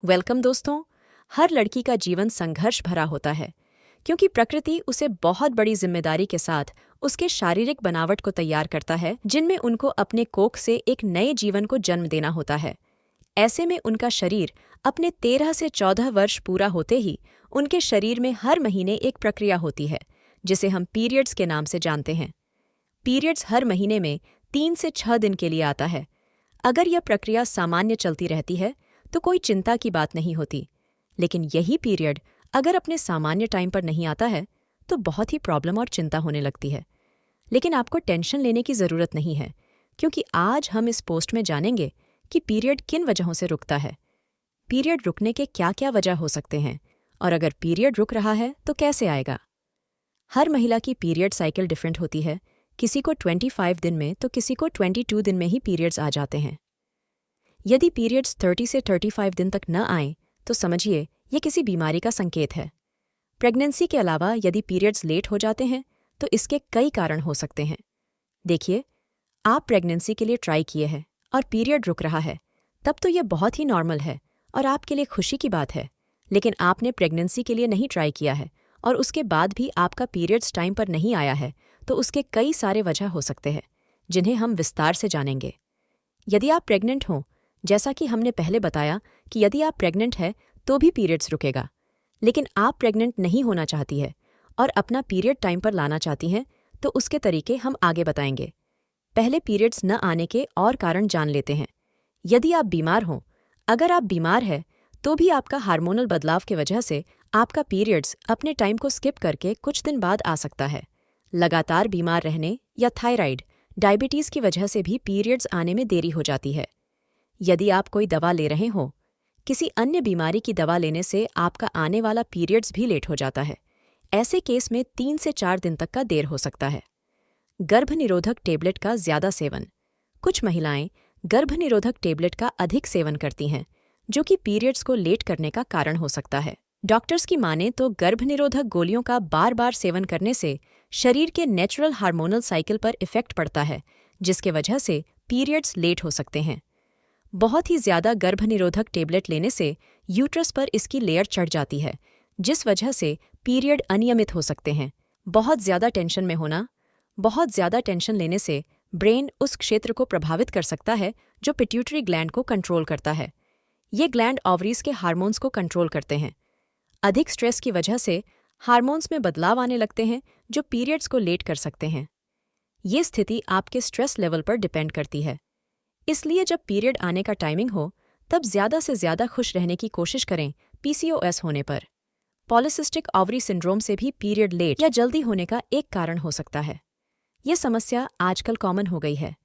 Welcome दोस्तों। हर लड़की का जीवन संघर्ष भरा होता है क्योंकि प्रकृति उसे बहुत बड़ी जिम्मेदारी के साथ उसके शारीरिक बनावट को तैयार करता है, जिनमें उनको अपने कोख से एक नए जीवन को जन्म देना होता है। ऐसे में उनका शरीर अपने 13 से 14 वर्ष पूरा होते ही उनके शरीर में हर महीने एक प्रक्रिया होती है जिसे हम पीरियड्स के नाम से जानते हैं। पीरियड्स हर महीने में 3 से 6 दिन के लिए आता है। अगर यह प्रक्रिया सामान्य चलती रहती है तो कोई चिंता की बात नहीं होती, लेकिन यही पीरियड अगर अपने सामान्य टाइम पर नहीं आता है तो बहुत ही प्रॉब्लम और चिंता होने लगती है। लेकिन आपको टेंशन लेने की ज़रूरत नहीं है, क्योंकि आज हम इस पोस्ट में जानेंगे कि पीरियड किन वजहों से रुकता है, पीरियड रुकने के क्या क्या वजह हो सकते हैं, और अगर पीरियड रुक रहा है तो कैसे आएगा। हर महिला की पीरियड साइकिल डिफरेंट होती है। किसी को 25 दिन में तो किसी को 22 दिन में ही पीरियड्स आ जाते हैं। यदि पीरियड्स 30 से 35 दिन तक न आएं तो समझिए ये किसी बीमारी का संकेत है। प्रेगनेंसी के अलावा यदि पीरियड्स लेट हो जाते हैं तो इसके कई कारण हो सकते हैं। देखिए, आप प्रेगनेंसी के लिए ट्राई किए हैं और पीरियड रुक रहा है, तब तो यह बहुत ही नॉर्मल है और आपके लिए खुशी की बात है। लेकिन आपने प्रेगनेंसी के लिए नहीं ट्राई किया है और उसके बाद भी आपका पीरियड्स टाइम पर नहीं आया है, तो उसके कई सारे वजह हो सकते हैं जिन्हें हम विस्तार से जानेंगे। यदि आप प्रेग्नेंट हों, जैसा कि हमने पहले बताया कि यदि आप प्रेग्नेंट हैं तो भी पीरियड्स रुकेगा, लेकिन आप प्रेग्नेंट नहीं होना चाहती है और अपना पीरियड टाइम पर लाना चाहती हैं, तो उसके तरीके हम आगे बताएंगे। पहले पीरियड्स न आने के और कारण जान लेते हैं। यदि आप बीमार हों, अगर आप बीमार हैं तो भी आपका हार्मोनल बदलाव की वजह से आपका पीरियड्स अपने टाइम को स्किप करके कुछ दिन बाद आ सकता है। लगातार बीमार रहने या थायराइड, डायबिटीज़ की वजह से भी पीरियड्स आने में देरी हो जाती है। यदि आप कोई दवा ले रहे हों, किसी अन्य बीमारी की दवा लेने से आपका आने वाला पीरियड्स भी लेट हो जाता है। ऐसे केस में 3 से 4 दिन तक का देर हो सकता है। गर्भनिरोधक टेबलेट का ज़्यादा सेवन। कुछ महिलाएं गर्भनिरोधक टेबलेट का अधिक सेवन करती हैं, जो कि पीरियड्स को लेट करने का कारण हो सकता है। डॉक्टर्स की माने तो गर्भनिरोधक गोलियों का बार बार सेवन करने से शरीर के नेचुरल हार्मोनल साइकिल पर इफेक्ट पड़ता है, जिसके वजह से पीरियड्स लेट हो सकते हैं। बहुत ही ज़्यादा गर्भनिरोधक टेबलेट लेने से यूट्रस पर इसकी लेयर चढ़ जाती है, जिस वजह से पीरियड अनियमित हो सकते हैं। बहुत ज़्यादा टेंशन में होना। बहुत ज़्यादा टेंशन लेने से ब्रेन उस क्षेत्र को प्रभावित कर सकता है जो पिट्यूटरी ग्लैंड को कंट्रोल करता है। ये ग्लैंड ओवरीज के हार्मोन्स को कंट्रोल करते हैं। अधिक स्ट्रेस की वजह से हार्मोन्स में बदलाव आने लगते हैं जो पीरियड्स को लेट कर सकते हैं। ये स्थिति आपके स्ट्रेस लेवल पर डिपेंड करती है। इसलिए जब पीरियड आने का टाइमिंग हो तब ज़्यादा से ज़्यादा खुश रहने की कोशिश करें। पीसीओएस होने पर, पॉलिसिस्टिक ओवरी सिंड्रोम से भी पीरियड लेट या जल्दी होने का एक कारण हो सकता है। ये समस्या आजकल कॉमन हो गई है।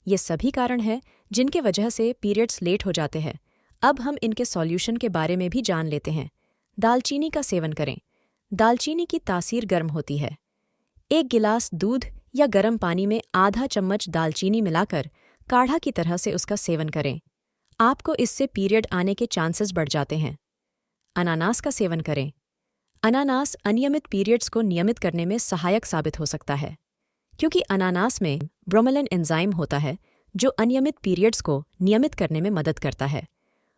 ये सभी कारण हैं जिनके वजह से पीरियड्स लेट हो जाते हैं। अब हम इनके सॉल्यूशन के बारे में भी जान लेते हैं। दालचीनी का सेवन करें। दालचीनी की तासीर गर्म होती है। 1 गिलास दूध या गर्म पानी में आधा चम्मच दालचीनी मिलाकर काढ़ा की तरह से उसका सेवन करें। आपको इससे पीरियड आने के चांसेस बढ़ जाते हैं। अनानास का सेवन करें। अनानास अनियमित पीरियड्स को नियमित करने में सहायक साबित हो सकता है, क्योंकि अनानास में ब्रोमेलिन एंजाइम होता है जो अनियमित पीरियड्स को नियमित करने में मदद करता है।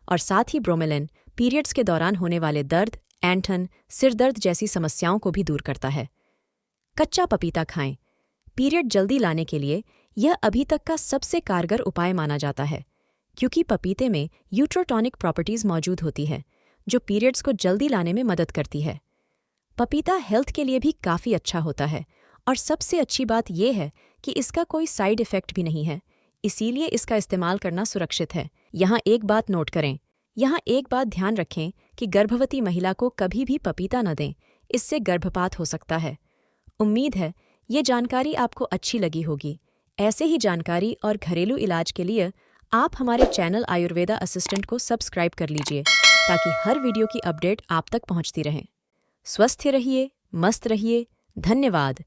और साथ ही ब्रोमेलिन पीरियड्स के दौरान होने वाले दर्द, ऐंठन, सिरदर्द जैसी समस्याओं को भी दूर करता है। कच्चा पपीता खाएं। पीरियड जल्दी लाने के लिए यह अभी तक का सबसे कारगर उपाय माना जाता है, क्योंकि पपीते में यूट्रोटॉनिक प्रॉपर्टीज मौजूद होती है जो पीरियड्स को जल्दी लाने में मदद करती है। पपीता हेल्थ के लिए भी काफ़ी अच्छा होता है और सबसे अच्छी बात यह है कि इसका कोई साइड इफ़ेक्ट भी नहीं है, इसीलिए इसका इस्तेमाल करना सुरक्षित है। यहाँ एक बात नोट करें, यहाँ एक बात ध्यान रखें कि गर्भवती महिला को कभी भी पपीता न दें, इससे गर्भपात हो सकता है। उम्मीद है ये जानकारी आपको अच्छी लगी होगी। ऐसे ही जानकारी और घरेलू इलाज के लिए आप हमारे चैनल आयुर्वेदा असिस्टेंट को सब्सक्राइब कर लीजिए, ताकि हर वीडियो की अपडेट आप तक पहुंचती रहे। स्वस्थ रहिए, मस्त रहिए। धन्यवाद।